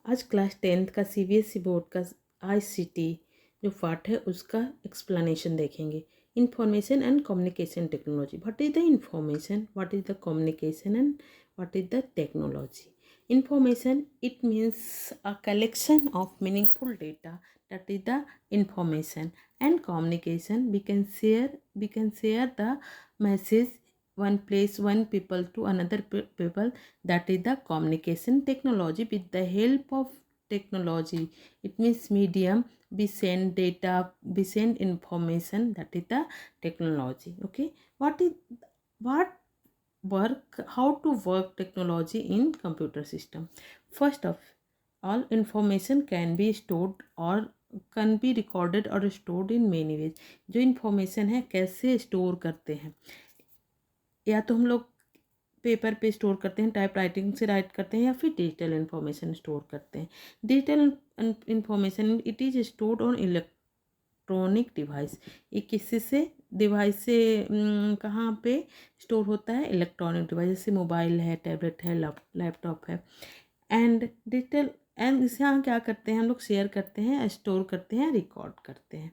आज class 10th का CBSE board का आईसीटी जो पार्ट है उसका एक्सप्लेनेशन देखेंगे। Information and communication technology, what is the information, what is the communication and what is the technology. Information, it means a collection of meaningful data, that is the information. And communication, we can share the message one place, one people to another people, that is the communication. Technology, with the help of technology, it means medium, we send data, we send information, that is the technology. Okay, what work, how to work technology in computer system. First of all, information can be stored or can be recorded or stored in many ways. जो information है कैसे store करते हैं, या तो हम लोग paper पे स्टोर करते हैं, टाइप राइटिंग से राइट करते हैं, या फिर डिजिटल इन्फॉर्मेशन स्टोर करते हैं। Digital information, it is stored on electronic device. ये किसी से डिवाइस से कहाँ पे स्टोर होता है? इलेक्ट्रॉनिक डिवाइस, जैसे मोबाइल है, टैबलेट है, लैपटॉप है। एंड डिजिटल, एंड इसे यहाँ क्या करते हैं हम लोग? शेयर करते हैं, स्टोर करते हैं, रिकॉर्ड करते हैं।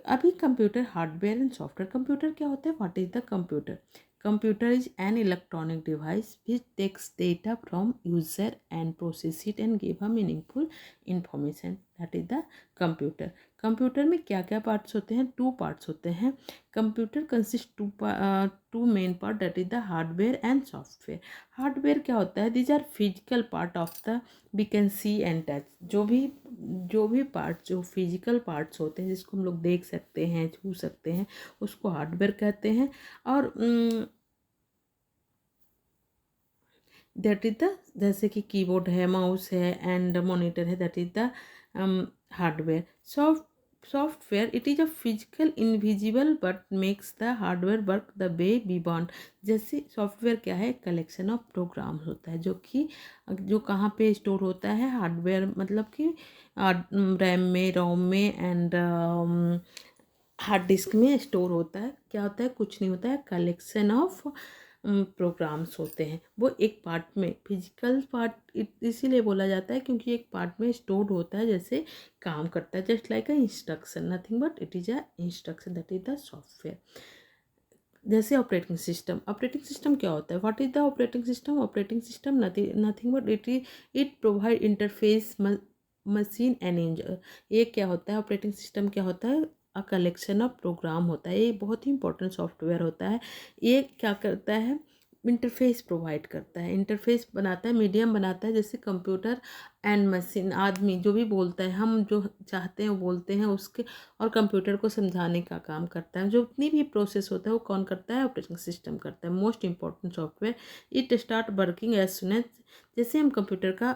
अभी computer hardware and software. Computer क्या होता है? What is the computer? Computer is an electronic device which takes data from user and process it and give a meaningful information. That is the computer. Computer में क्या क्या parts होते हैं? 2 parts होते हैं। Computer consist two main part, that is the hardware and software. Hardware क्या होता है? These are physical part of the, we can see and touch. जो भी पार्ट, जो फिजिकल पार्ट्स होते हैं जिसको हम लोग देख सकते हैं, छू सकते हैं, उसको हार्डवेयर कहते हैं। और दैट इज द, जैसे कि कीबोर्ड है, माउस है एंड मॉनिटर है, that is the hardware. Software, it is a physical invisible but makes the hardware work the way we want. जैसे सॉफ्टवेयर क्या है? कलेक्शन ऑफ प्रोग्राम्स होता है, जो कहाँ पे स्टोर होता है? हार्डवेयर, मतलब कि रैम में, रोम में एंड हार्ड डिस्क में स्टोर होता है। क्या होता है? कुछ नहीं होता है, कलेक्शन ऑफ प्रोग्राम्स होते हैं। वो एक पार्ट में, फिजिकल पार्ट इसीलिए बोला जाता है क्योंकि एक पार्ट में स्टोर होता है, जैसे काम करता है, just like a instruction, nothing but it is a instruction, that is the software. जैसे ऑपरेटिंग सिस्टम क्या होता है? What is the operating system? Operating system nothing but it provide interface machine and user. ये क्या होता है? Operating system क्या होता है? अ कलेक्शन ऑफ प्रोग्राम होता है। ये बहुत ही इंपॉर्टेंट सॉफ्टवेयर होता है। ये क्या करता है? इंटरफेस प्रोवाइड करता है, इंटरफेस बनाता है, मीडियम बनाता है। जैसे कंप्यूटर एंड मशीन, आदमी जो भी बोलता है, हम जो चाहते हैं वो बोलते हैं उसके, और कंप्यूटर को समझाने का काम करता है। जो उतनी भी प्रोसेस होता है वो कौन करता है? ऑपरेटिंग सिस्टम करता है। Most important software, it start working as soon as, जैसे हम कंप्यूटर का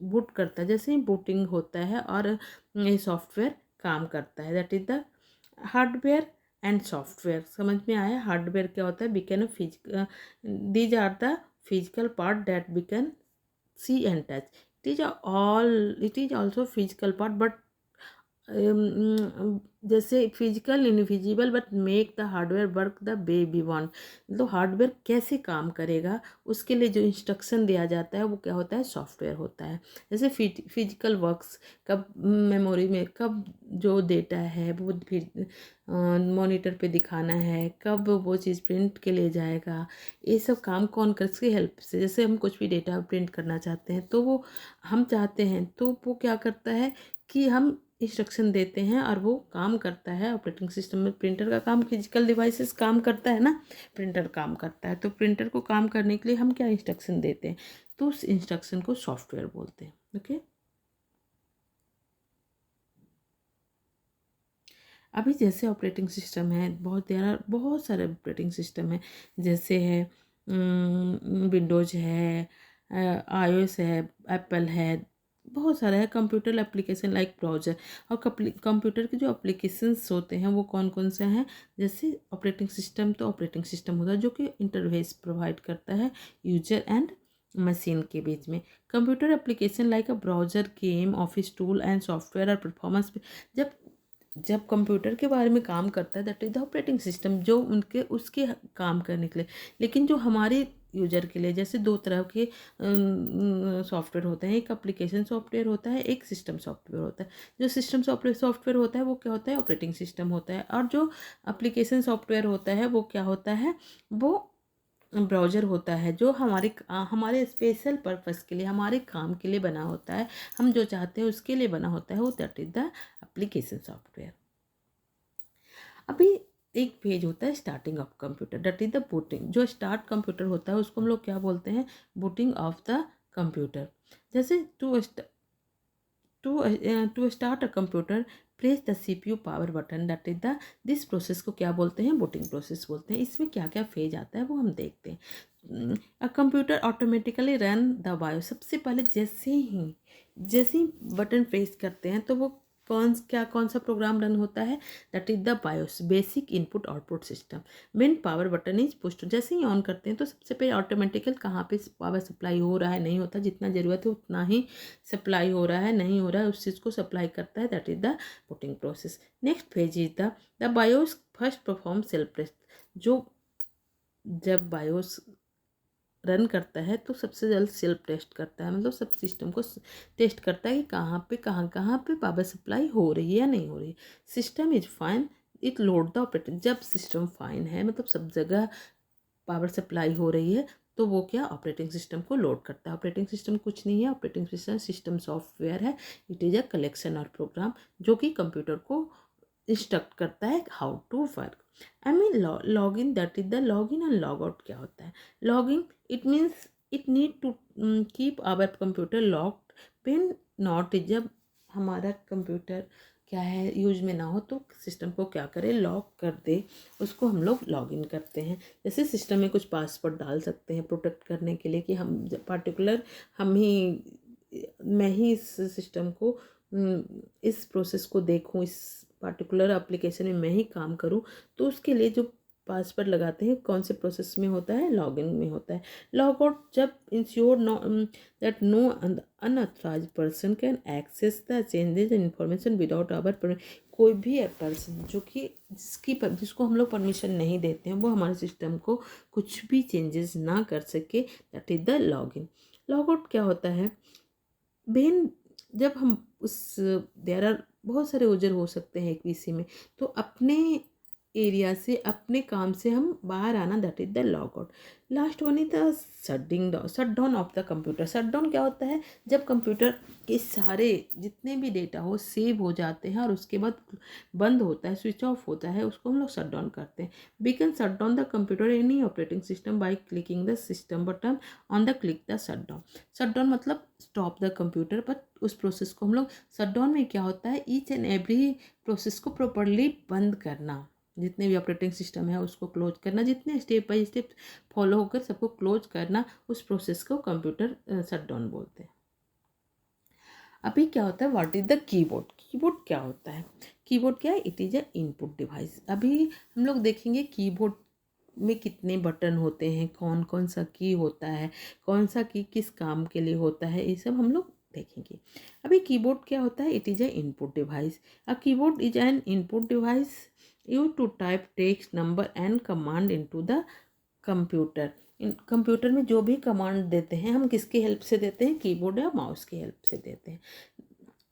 बूट करता है, जैसे ही बूटिंग होता है और ये सॉफ्टवेयर काम करता है, that is the hardware and software. समझ में आया? हार्डवेयर क्या होता है? We can physical, these are the physical part that we can see and touch. It is also physical part, but जैसे physical invisible but make the hardware work the way we want. तो hardware कैसे काम करेगा, उसके लिए जो instruction दिया जाता है वो क्या होता है? सॉफ्टवेयर होता है। जैसे फिजिकल वर्क्स, कब मेमोरी में, कब जो डेटा है वो फिर मॉनिटर पे दिखाना है, कब वो चीज़ प्रिंट के लिए जाएगा, ये सब काम कौन कर, इसकी हेल्प से। जैसे हम कुछ भी डेटा प्रिंट करना चाहते हैं तो वो हम चाहते हैं, तो वो क्या करता है कि हम इंस्ट्रक्शन देते हैं और वो काम करता है। ऑपरेटिंग सिस्टम में प्रिंटर का काम, फिजिकल डिवाइसेस काम करता है ना, प्रिंटर काम करता है। तो प्रिंटर को काम करने के लिए हम क्या इंस्ट्रक्शन देते हैं? तो उस इंस्ट्रक्शन को सॉफ्टवेयर बोलते हैं। ओके, अभी जैसे ऑपरेटिंग सिस्टम है, बहुत सारे ऑपरेटिंग सिस्टम है। जैसे है विंडोज है, आईओएस है, एप्पल है, बहुत सारा है। कंप्यूटर एप्लीकेशन लाइक ब्राउज़र, और कंप्यूटर के जो एप्लीकेशंस होते हैं वो कौन कौन से हैं? जैसे ऑपरेटिंग सिस्टम, तो ऑपरेटिंग सिस्टम होता है जो कि इंटरफेस प्रोवाइड करता है यूजर एंड मशीन के बीच में। Computer application like a browser, game, office tool and software और परफॉर्मेंस। जब जब कंप्यूटर के बारे में काम करता है, that is the operating system, जो उनके उसके काम करने के लिए। लेकिन जो हमारी यूजर के लिए। जैसे दो तरह के सॉफ्टवेयर होते हैं, एक एप्लीकेशन सॉफ्टवेयर होता है, एक सिस्टम सॉफ्टवेयर होता है। जो सिस्टम सॉफ्टवेयर होता है वो क्या होता है, ऑपरेटिंग सिस्टम होता है, और जो एप्लीकेशन सॉफ्टवेयर होता है वो क्या होता है, वो ब्राउज़र होता है, जो हमारे स्पेशल पर्पस के लिए, हमारे काम के लिए बना होता है, हम जो चाहते हैं उसके लिए बना होता है, वो that is the application software. अभी एक पेज होता है starting of computer, that is the booting. जो स्टार्ट कंप्यूटर होता है उसको हम लोग क्या बोलते हैं, बूटिंग ऑफ द कंप्यूटर। जैसे to start a computer press the CPU power button, that is the this process को क्या बोलते हैं, बूटिंग प्रोसेस बोलते हैं। इसमें क्या क्या फेज आता है वो हम देखते हैं। A computer automatically run the BIOS. सबसे पहले जैसे ही बटन प्रेस करते हैं तो वो कौन सा प्रोग्राम रन होता है, that is the BIOS, basic input output system. Main power button is pushed. जैसे ही ऑन करते हैं तो सबसे पहले ऑटोमेटिकल कहाँ पे पावर सप्लाई हो रहा है, नहीं होता, जितना ज़रूरत है उतना ही सप्लाई हो रहा है, नहीं हो रहा है उस चीज़ को सप्लाई करता है, that is the putting process. Next phase is the BIOS first perform self test. जो जब बायोस रन करता है तो सबसे जल्द सेल्फ टेस्ट करता है, मतलब सब सिस्टम को टेस्ट करता है कि कहाँ पे पावर सप्लाई हो रही है या नहीं हो रही है। System is fine, it load the operating. जब सिस्टम फाइन है, मतलब सब जगह पावर सप्लाई हो रही है, तो वो क्या ऑपरेटिंग सिस्टम को लोड करता है। ऑपरेटिंग सिस्टम कुछ नहीं है, ऑपरेटिंग सिस्टम सॉफ्टवेयर है। इट इज़ अ कलेक्शन और प्रोग्राम जो कि कंप्यूटर को इंस्ट्रक्ट करता है how to work. I mean log in, that is the log in and log out. क्या होता है log in, it means it need to keep our computer locked when not. जब हमारा कंप्यूटर क्या है यूज में ना हो तो सिस्टम को क्या करे, लॉक कर दे, उसको हम लोग लॉग इन करते हैं। जैसे सिस्टम में कुछ पासवर्ड डाल सकते हैं प्रोटेक्ट करने के लिए कि हम पर्टिकुलर हम ही मैं ही इस सिस्टम को इस प्रोसेस को देखूं, इस पर्टिकुलर एप्लीकेशन में मैं ही काम करूं, तो उसके लिए जो पासवर्ड लगाते हैं कौन से प्रोसेस में होता है, लॉगिन में होता है। लॉग आउट, जब ensure that no unauthorized person can access the changes in information without our permission. कोई भी पर्सन जो कि जिसको हम लोग परमिशन नहीं देते हैं वो हमारे सिस्टम को कुछ भी चेंजेस ना कर सके, that is the login. Log out क्या होता है, बेन जब हम उस देयर आर बहुत सारे यूजर हो सकते हैं एक पीसी में, तो अपने एरिया से अपने काम से हम बाहर आना, that is the log out. Last one is the shut down of the computer. Shut down क्या होता है, जब कंप्यूटर के सारे जितने भी डेटा हो सेव हो जाते हैं और उसके बाद बंद होता है, स्विच ऑफ होता है, उसको हम लोग शट डाउन करते हैं। We can shut down the computer any operating system by clicking the system button on the click the shut down. Shut down मतलब स्टॉप द कंप्यूटर, बट उस प्रोसेस को हम लोग शट डाउन में क्या होता है, ईच एंड एवरी प्रोसेस को प्रॉपरली बंद करना, जितने भी ऑपरेटिंग सिस्टम है उसको क्लोज करना, जितने स्टेप बाय स्टेप फॉलो होकर सबको क्लोज करना, उस प्रोसेस को कंप्यूटर शट डाउन बोलते हैं। अभी क्या होता है, what is the keyboard. Keyboard क्या होता है, कीबोर्ड क्या है, it is a input device. अभी हम लोग देखेंगे कीबोर्ड में कितने बटन होते हैं, कौन कौन सा की होता है, कौन सा की किस काम के लिए होता है, ये सब हम लोग देखेंगे। अभी कीबोर्ड क्या होता है, it is a input device. A keyboard is an input device use to type text, number and command into the computer. Computer में जो भी कमांड देते हैं हम किसकी हेल्प से देते हैं, कीबोर्ड या माउस की हेल्प से देते हैं।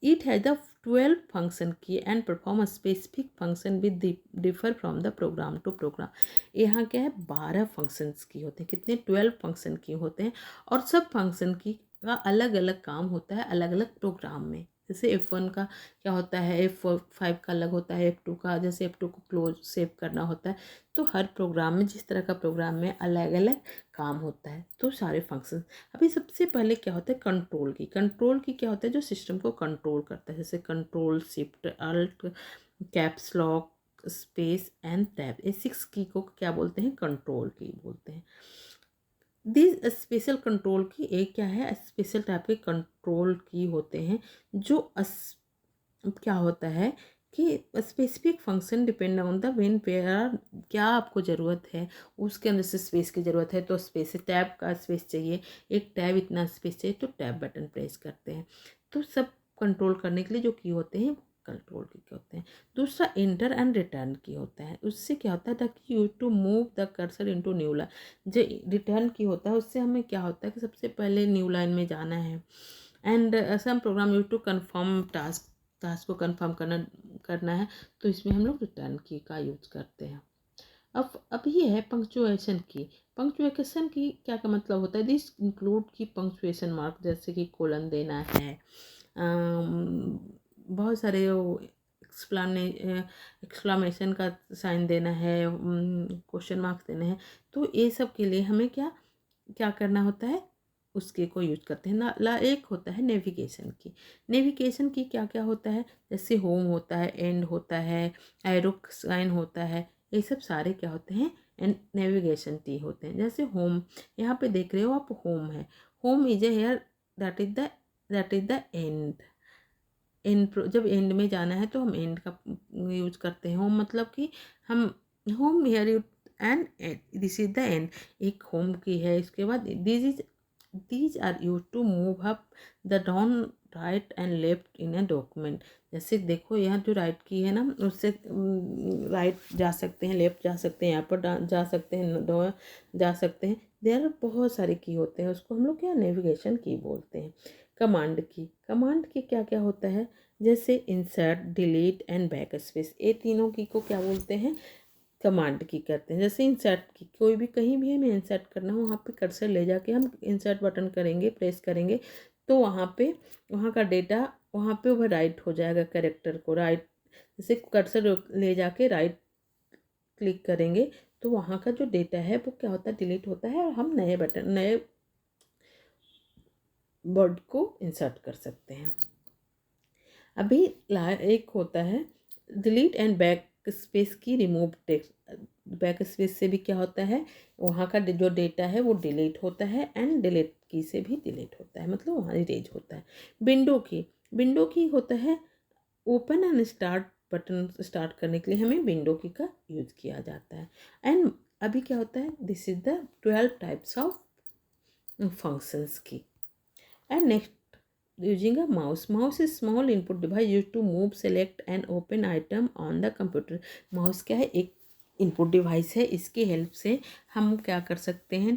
It has the 12 function key and perform a specific function with differ from the program to program। यहाँ क्या है, 12 फंक्शंस की होते हैं, कितने, 12 फंक्शन की होते हैं, और सब फंक्शन की का अलग अलग काम होता है अलग अलग प्रोग्राम में। जैसे F1 का क्या होता है, F5 का अलग होता है, F2 का, जैसे F2 को क्लोज सेव करना होता है। तो हर प्रोग्राम में जिस तरह का प्रोग्राम में अलग अलग काम होता है, तो सारे फंक्शन। अभी सबसे पहले क्या होता है, कंट्रोल की। कंट्रोल की क्या होता है, जो सिस्टम को कंट्रोल करता है, जैसे control shift alt caps lock space and tab, ये 6 की को क्या बोलते हैं, कंट्रोल की बोलते हैं। दिस स्पेशल कंट्रोल की एक क्या है, स्पेशल टाइप के कंट्रोल की होते हैं, जो क्या होता है कि specific function depend on the when pair, क्या आपको ज़रूरत है, उसके अंदर से स्पेस की ज़रूरत है तो स्पेस, टैब का स्पेस चाहिए, एक टैब इतना स्पेस चाहिए तो टैब बटन प्रेस करते हैं। तो सब कंट्रोल करने के लिए जो की होते हैं कंट्रोल की होते हैं। दूसरा इंटर एंड रिटर्न की होता है। उससे क्या होता है ताकि you to move the cursor into new line. जो रिटर्न की होता है उससे हमें क्या होता है कि सबसे पहले न्यू लाइन में जाना है। And some program you to confirm task को कन्फर्म करना है, तो इसमें हम लोग रिटर्न की का यूज करते हैं। अब ये है पंक्चुएशन की। पंक्चुएशन की क्या का मतलब होता है, दिस इंक्लूड की पंक्चुएशन मार्क, जैसे कि कोलन देना है, बहुत सारे एक्सक्लामेशन का साइन देना है, क्वेश्चन मार्क्स देने हैं। तो ये सब के लिए हमें क्या क्या करना होता है, उसके को यूज करते हैं ना। एक होता है नेविगेशन की। नेविगेशन की क्या क्या होता है, जैसे होम होता है, एंड होता है, एरो साइन होता है, ये सब सारे क्या होते हैं, एंड नेविगेशन टी होते हैं। जैसे होम, यहाँ पे देख रहे हो आप, होम है, home is a here, that is the end जब एंड में जाना है तो हम एंड का यूज करते हैं। होम मतलब कि हम home here you end this is the end, एक होम की है। इसके बाद these are use to move up the down, right and left in a document. जैसे देखो यहाँ जो राइट की है ना, उससे राइट जा सकते हैं, लेफ्ट जा सकते हैं, यहाँ पर जा सकते हैं, जा सकते हैं। देयर बहुत सारे की होते हैं, उसको हम लोग क्या नेविगेशन की बोलते हैं। कमांड की क्या क्या होता है, जैसे insert, delete and back space, ये तीनों की को क्या बोलते हैं, कमांड की करते हैं। जैसे इंसर्ट की, कोई भी कहीं भी हमें इंसर्ट करना हो, वहाँ पे कर्सर ले जाके हम इंसर्ट बटन करेंगे, प्रेस करेंगे, तो वहाँ पे वहाँ का डेटा वहाँ पे वो राइट हो जाएगा, कैरेक्टर को राइट। जैसे कर्सर ले जाके राइट क्लिक करेंगे तो वहाँ का जो डेटा है वो क्या होता है, डिलीट होता है, और हम नए वर्ड को इंसर्ट कर सकते हैं। अभी एक होता है डिलीट एंड बैक स्पेस की, रिमूव टेक्स्ट। बैक स्पेस से भी क्या होता है, वहाँ का जो डेटा है वो डिलीट होता है, एंड डिलीट की से भी डिलीट होता है, मतलब वहाँ इरेज होता है। विंडो की होता है open and start button, start करने के लिए हमें विंडो की का यूज किया जाता है। एंड अभी क्या होता है, this is the 12 types of functions key. And next, using a mouse is small input device used to move, select and open item on the computer. mouse क्या है, एक इनपुट डिवाइस है, इसके हेल्प से हम क्या कर सकते हैं,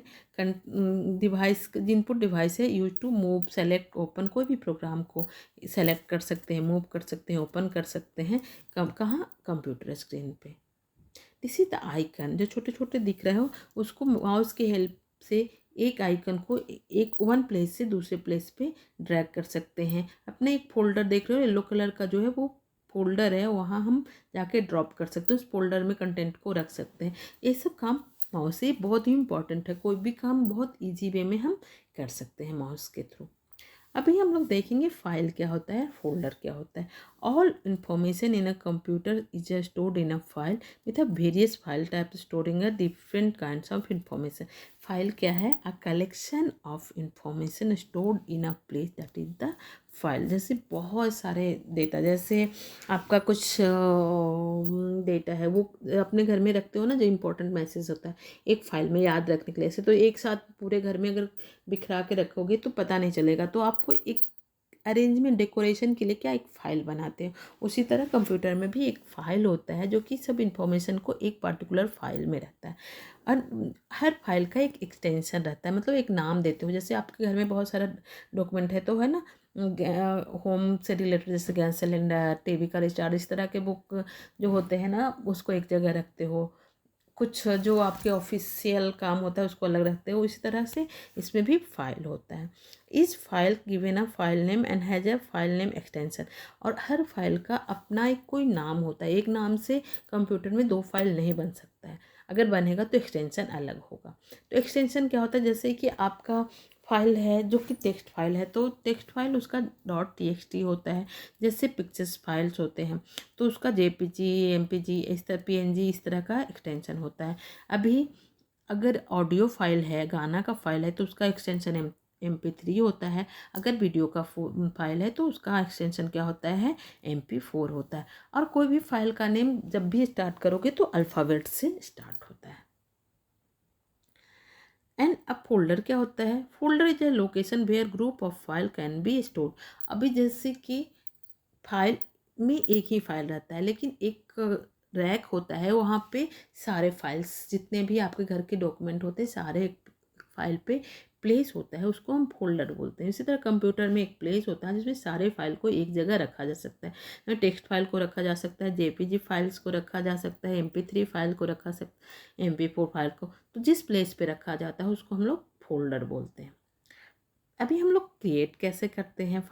डिवाइस, इनपुट डिवाइस है, use to move, select, open, कोई भी प्रोग्राम को सेलेक्ट कर सकते हैं, मूव कर सकते हैं, ओपन कर सकते हैं, कहाँ, कंप्यूटर स्क्रीन पे। दिस इज द आइकन, जो छोटे छोटे दिख रहे हो उसको माउस की हेल्प से एक आइकन को एक वन प्लेस से दूसरे प्लेस पे ड्रैग कर सकते हैं। अपने एक फोल्डर देख रहे हो, येलो कलर का जो है वो फोल्डर है, वहाँ हम जाके ड्रॉप कर सकते हैं, उस फोल्डर में कंटेंट को रख सकते हैं। ये सब काम माउस से बहुत ही इंपॉर्टेंट है, कोई भी काम बहुत ईजी वे में हम कर सकते हैं माउस के थ्रू। अभी हम लोग देखेंगे फाइल क्या होता है, फोल्डर क्या होता है। All information in a computer is stored in a file with a various file type storing a different kinds of information. File क्या है, a collection of information stored in a place, that is the file. जैसे बहुत सारे data, जैसे आपका कुछ data है वो अपने घर में रखते हो ना, जो इम्पोर्टेंट मैसेज होता है एक फाइल में याद रखने के लिए, ऐसे तो एक साथ पूरे घर में अगर बिखरा के रखोगे तो पता नहीं चलेगा, तो आपको एक अरेंजमेंट, डेकोरेशन के लिए क्या एक फ़ाइल बनाते हैं। उसी तरह कंप्यूटर में भी एक फ़ाइल होता है जो कि सब इंफॉर्मेशन को एक पर्टिकुलर फाइल में रहता है, और हर फाइल का एक एक्सटेंशन रहता है, मतलब एक नाम देते हो। जैसे आपके घर में बहुत सारा डॉक्यूमेंट है तो है ना, होम से रिलेटेड, जैसे गैस सिलेंडर, टीवी का रिचार्ज, इस तरह के बुक जो होते हैं ना, उसको एक जगह रखते हो। कुछ जो आपके ऑफिशियल काम होता है उसको अलग रखते हो, इसी तरह से इसमें भी फाइल होता है। इस file given a file name and has a file name extension, और हर फाइल का अपना एक कोई नाम होता है। एक नाम से कंप्यूटर में दो फाइल नहीं बन सकता है, अगर बनेगा तो एक्सटेंशन अलग होगा। तो एक्सटेंशन क्या होता है, जैसे कि आपका फाइल है जो कि टेक्स्ट फाइल है, तो टेक्स्ट फाइल उसका .txt होता है। जैसे पिक्चर्स फाइल्स होते हैं तो उसका JPG, MPG, इस तरह PNG, इस तरह का एक्सटेंशन होता है। अभी अगर ऑडियो फाइल है, गाना का फाइल है, तो उसका एक्सटेंशन MP3 होता है। अगर वीडियो का फाइल है तो उसका एक्सटेंशन क्या होता है, MP4 होता है। और कोई भी फाइल का नेम जब भी स्टार्ट करोगे तो अल्फ़ाबेट से स्टार्ट होता है। एंड अब फोल्डर क्या होता है, folder is a location where group of file can be stored. अभी जैसे कि फाइल में एक ही फाइल रहता है, लेकिन एक रैक होता है, वहाँ पे सारे फाइल्स जितने भी आपके घर के डॉक्यूमेंट होते हैं सारे एक फाइल पे प्लेस होता है, उसको हम फोल्डर बोलते हैं। इसी तरह कंप्यूटर में एक प्लेस होता है जिसमें सारे फाइल को एक जगह रखा जा सकता है। टेक्स्ट फाइल को रखा जा सकता है, जेपीजी फाइल्स को रखा जा सकता है, MP3 फाइल को रखा सकता है, MP4 फाइल को। तो जिस प्लेस पे रखा जाता है उसको हम लोग फोल्डर बोलते हैं। अभी हम लोग क्रिएट कैसे करते हैं,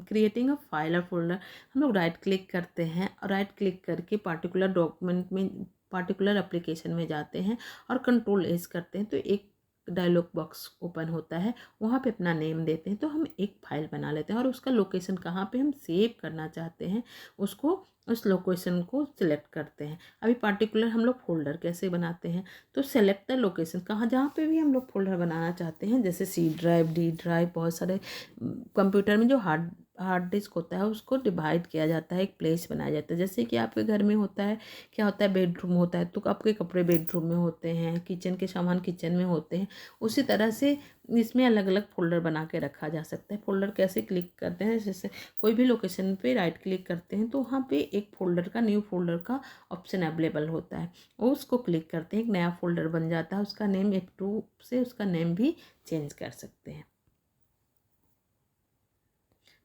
क्रिएटिंग अ फाइल और फोल्डर। हम लोग राइट क्लिक करते हैं और राइट क्लिक करके पार्टिकुलर डॉक्यूमेंट में, पार्टिकुलर एप्लीकेशन में जाते हैं और कंट्रोल एस करते हैं, तो एक डायलॉग बॉक्स ओपन होता है। वहाँ पे अपना नेम देते हैं, तो हम एक फाइल बना लेते हैं और उसका लोकेशन कहाँ पे हम सेव करना चाहते हैं उसको, उस लोकेशन को सिलेक्ट करते हैं। अभी पार्टिकुलर हम लोग फोल्डर कैसे बनाते हैं, तो सेलेक्ट द लोकेशन, कहाँ जहाँ पे भी हम लोग फोल्डर बनाना चाहते हैं, जैसे C ड्राइव, D ड्राइव, बहुत सारे कंप्यूटर में जो हार्ड हार्ड डिस्क होता है उसको डिवाइड किया जाता है, एक प्लेस बनाया जाता है। जैसे कि आपके घर में होता है, क्या होता है, बेडरूम होता है तो आपके कपड़े बेडरूम में होते हैं, किचन के सामान किचन में होते हैं, उसी तरह से इसमें अलग अलग फोल्डर बना के रखा जा सकता है। फोल्डर कैसे क्लिक करते हैं, जैसे कोई भी लोकेशन पे राइट क्लिक करते हैं तो वहाँ पे एक फोल्डर का, न्यू फोल्डर का ऑप्शन अवेलेबल होता है, और उसको क्लिक करते हैं एक नया फोल्डर बन जाता है। उसका नेम F2 से उसका नेम भी चेंज कर सकते हैं।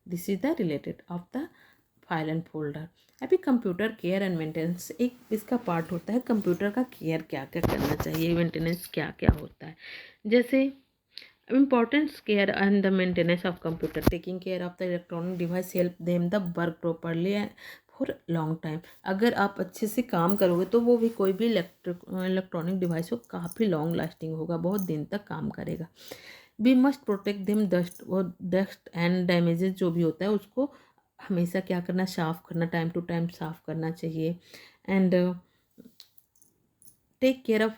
This is the related of the file and folder. अभी कंप्यूटर केयर एंड मेंटेनेंस एक इसका पार्ट होता है। कंप्यूटर का केयर क्या क्या करना चाहिए, मेंटेनेंस क्या क्या होता है, जैसे importance care and the maintenance of computer, taking care of the electronic device help them the work properly for long time. अगर आप अच्छे से काम करोगे तो वो भी, कोई भी इलेक्ट्रॉनिक डिवाइस हो, काफ़ी लॉन्ग लास्टिंग होगा, बहुत दिन तक काम करेगा। We must protect them dust, और डस्ट एंड डैमेजेस जो भी होता है उसको हमेशा क्या करना, साफ़ करना, टाइम टू टाइम साफ़ करना चाहिए। And take care of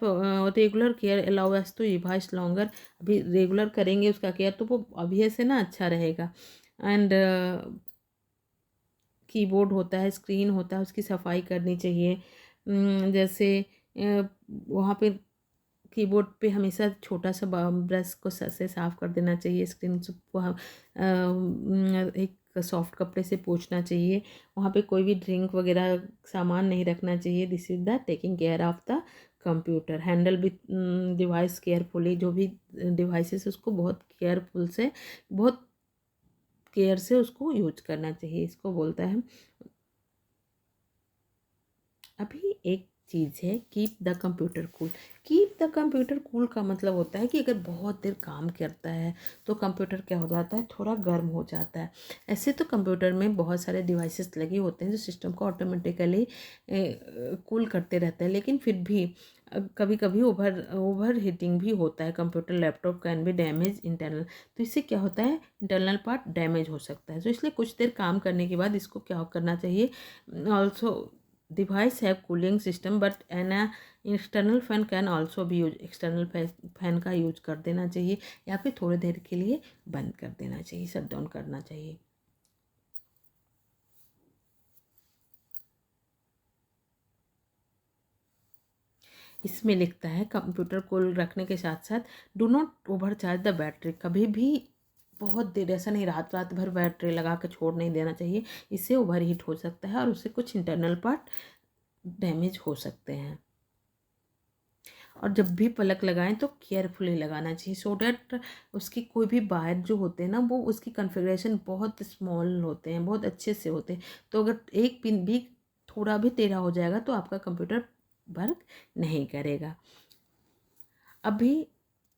regular care allow us to revise longer. अभी रेगुलर करेंगे उसका केयर तो वो अभी से ना अच्छा रहेगा। एंड कीबोर्ड होता है, स्क्रीन होता है, उसकी सफाई करनी चाहिए। जैसे वहाँ पे कीबोर्ड पे हमेशा छोटा सा ब्रश को से साफ़ कर देना चाहिए। स्क्रीन को एक सॉफ्ट कपड़े से पोंछना चाहिए। वहाँ पे कोई भी ड्रिंक वगैरह सामान नहीं रखना चाहिए। This is the taking care of the computer. Handle with device carefully, जो भी डिवाइसेस उसको बहुत केयरफुल से, बहुत केयर से उसको यूज करना चाहिए, इसको बोलता है। अभी एक चीज़ है, keep the computer cool. Keep the computer cool का मतलब होता है कि अगर बहुत देर काम करता है तो कंप्यूटर क्या हो जाता है, थोड़ा गर्म हो जाता है। ऐसे तो कंप्यूटर में बहुत सारे डिवाइसेस लगे होते हैं जो सिस्टम को ऑटोमेटिकली कूल करते रहते हैं, लेकिन फिर भी कभी कभी ओवर हीटिंग भी होता है। Computer laptop can be damage internal, तो इससे क्या होता है, इंटरनल पार्ट डैमेज हो सकता है। तो इसलिए कुछ देर काम करने के बाद इसको क्या करना चाहिए, also device have cooling system but an external fan can also be used। External fan का यूज कर देना चाहिए या फिर थोड़ी देर के लिए बंद कर देना चाहिए, शट डाउन करना चाहिए। इसमें लिखता है कंप्यूटर को रखने के साथ साथ do not over charge the battery. कभी भी बहुत देर, ऐसा नहीं रात रात भर बैटरी लगा के छोड़ नहीं देना चाहिए, इससे ओवर हीट हो सकता है और उससे कुछ इंटरनल पार्ट डैमेज हो सकते हैं। और जब भी पलक लगाएं तो केयरफुली लगाना चाहिए, सो डैट उसकी कोई भी वायर जो होते हैं ना, वो उसकी कॉन्फ़िगरेशन बहुत स्मॉल होते हैं, बहुत अच्छे से होते हैं। तो अगर एक पिन भी थोड़ा भी टेढ़ा हो जाएगा तो आपका कंप्यूटर वर्क नहीं करेगा। अभी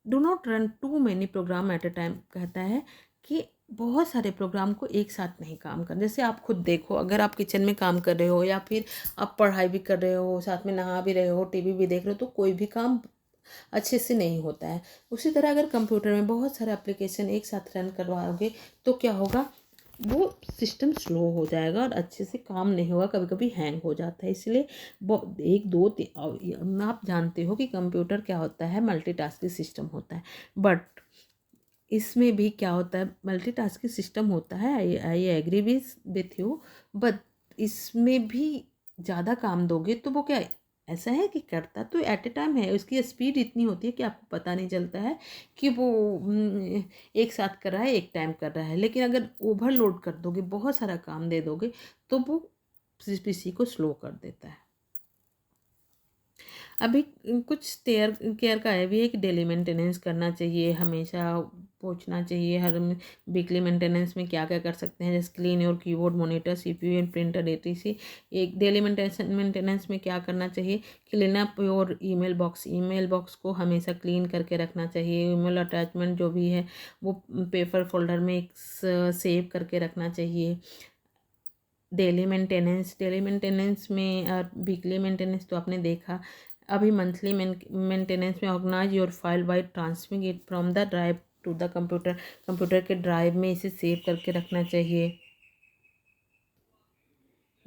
do not run too many program at a time कहता है कि बहुत सारे प्रोग्राम को एक साथ नहीं काम कर। जैसे आप खुद देखो, अगर आप किचन में काम कर रहे हो या फिर आप पढ़ाई भी कर रहे हो, साथ में नहा भी रहे हो, टीवी भी देख रहे हो, तो कोई भी काम अच्छे से नहीं होता है। उसी तरह अगर कंप्यूटर में बहुत सारे एप्लीकेशन एक साथ रन करवाओगे तो क्या होगा, वो सिस्टम स्लो हो जाएगा और अच्छे से काम नहीं होगा, कभी कभी हैंग हो जाता है। इसलिए एक दो आप जानते हो कि कंप्यूटर क्या होता है, मल्टीटास्किंग सिस्टम होता है। बट इसमें भी क्या होता है, मल्टीटास्किंग सिस्टम होता है, I agree with you. But इसमें भी ज़्यादा काम दोगे तो वो क्या ऐसा है कि करता तो एट ए टाइम है, उसकी स्पीड इतनी होती है कि आपको पता नहीं चलता है कि वो एक साथ कर रहा है, एक टाइम कर रहा है। लेकिन अगर ओवरलोड कर दोगे, बहुत सारा काम दे दोगे, तो वो पीसी को स्लो कर देता है। अभी कुछ केयर का है भी है कि डेली मेंटेनेंस करना चाहिए, हमेशा पूछना चाहिए हर वीकली मेंटेनेंस में क्या क्या कर सकते हैं, जैसे clean your keyboard, monitor, CPU and printer etc. एक डेली मेंटेनेंस में क्या करना चाहिए, clean up your email box को हमेशा क्लीन करके रखना चाहिए। ईमेल अटैचमेंट जो भी है वो पेपर फोल्डर में एक सेव करके रखना चाहिए। डेली मेंटेनेंस में और वीकली मेंटेनेंस तो आपने देखा। अभी मंथली मेंटेनेंस में organize your file by transferring it from the drive to the computer के ड्राइव में इसे सेव करके रखना चाहिए।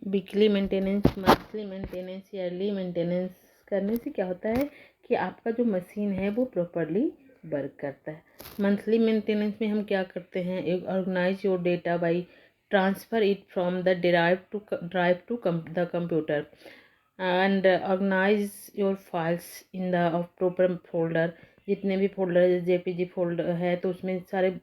Weekly maintenance, monthly maintenance, yearly maintenance करने से क्या होता है कि आपका जो मशीन है वो प्रॉपरली वर्क करता है। मंथली मेंटेनेंस में हम क्या करते हैं, एक organize your data by transfer it from the drive to the computer and organize your files in the proper folder. जितने भी फोल्डर, जेपीजी फोल्डर है तो उसमें सारे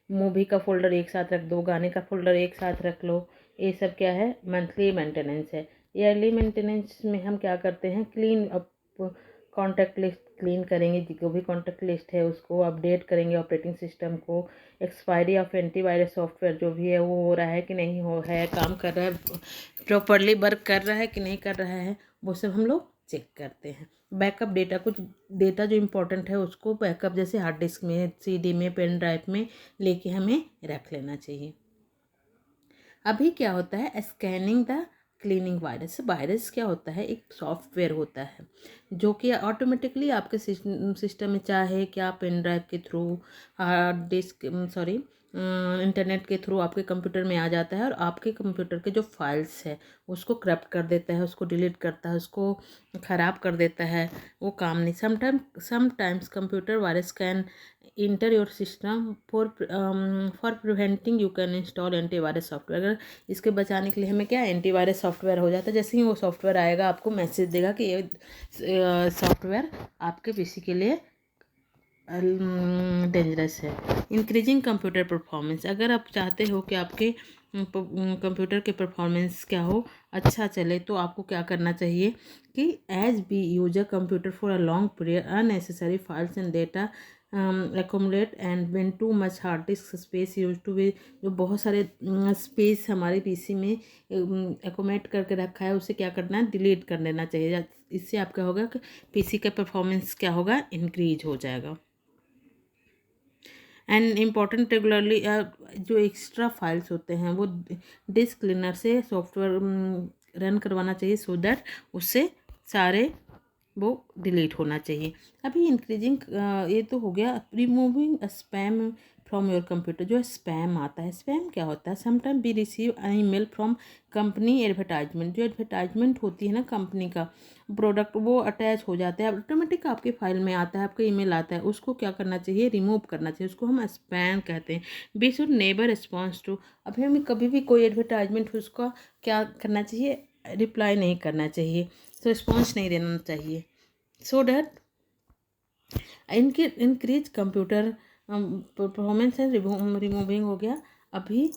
मूवी का फोल्डर एक साथ रख दो, गाने का फोल्डर एक साथ रख लो। ये सब क्या है, मंथली मेंटेनेंस है। ईयरली मेंटेनेंस में हम क्या करते हैं, clean up contact list clean करेंगे, जो भी कॉन्टैक्ट लिस्ट है उसको अपडेट करेंगे, ऑपरेटिंग सिस्टम को। एक्सपायरी ऑफ एंटीवायरस सॉफ्टवेयर जो भी है वो हो रहा है कि नहीं हो है, काम कर रहा है, प्रॉपरली वर्क कर रहा है कि नहीं कर रहा है, वो सब हम लोग चेक करते हैं। बैकअप डेटा, कुछ डेटा जो इम्पोर्टेंट है उसको बैकअप जैसे हार्ड डिस्क में, सीडी में, पेन ड्राइव में लेके हमें रख लेना चाहिए। अभी क्या होता है, scanning the cleaning virus. Virus क्या होता है, एक सॉफ्टवेयर होता है जो कि ऑटोमेटिकली आपके सिस्टम में, चाहे क्या पेन ड्राइव के थ्रू, हार्ड डिस्क इंटरनेट के थ्रू आपके कंप्यूटर में आ जाता है और आपके कंप्यूटर के जो फाइल्स है उसको करप्ट कर देता है, उसको डिलीट करता है, उसको ख़राब कर देता है, वो काम नहीं। Sometimes computer virus can inter your system for preventing you can install antivirus software. अगर इसके बचाने के लिए हमें क्या, एंटीवायरस सॉफ्टवेयर हो जाता है। जैसे ही वो सॉफ्टवेयर आएगा आपको मैसेज देगा कि ये सॉफ्टवेयर आपके पीसी के लिए डेंजरस है। इंक्रीजिंग कंप्यूटर परफॉर्मेंस, अगर आप चाहते हो कि आपके कंप्यूटर के परफॉर्मेंस क्या हो, अच्छा चले, तो आपको क्या करना चाहिए कि as be use a computer for a long period unnecessary files and data accumulate and when too much hard disk space used to be, जो बहुत सारे स्पेस हमारे पीसी में एकोमेट करके रखा है उसे क्या करना है, डिलीट कर देना चाहिए। इससे आपका होगा कि पीसी का परफॉर्मेंस क्या होगा, इंक्रीज हो जाएगा। एंड इम्पॉर्टेंट रेगुलरली, जो एक्स्ट्रा फाइल्स होते हैं वो डिस्क क्लीनर से सॉफ्टवेयर रन करवाना चाहिए, सो दैट उससे सारे वो डिलीट होना चाहिए। अभी इंक्रीजिंग, ये तो हो गया। Removing spam from your computer, जो स्पैम आता है, स्पैम क्या होता है, sometime we receive email from company advertisement. जो एडवर्टाइजमेंट होती है ना कंपनी का प्रोडक्ट, वो अटैच हो जाता है, ऑटोमेटिक आपके फाइल में आता है, आपका ईमेल आता है, उसको क्या करना चाहिए, रिमूव करना चाहिए, उसको हम स्पैम कहते हैं। We should never response to, अभी हमें कभी भी कोई एडवर्टाइजमेंट हो उसका क्या करना चाहिए, रिप्लाई नहीं करना चाहिए, तो रिस्पॉन्स नहीं देना चाहिए, so that increase computer performance है। रिमूविंग हो गया। अभी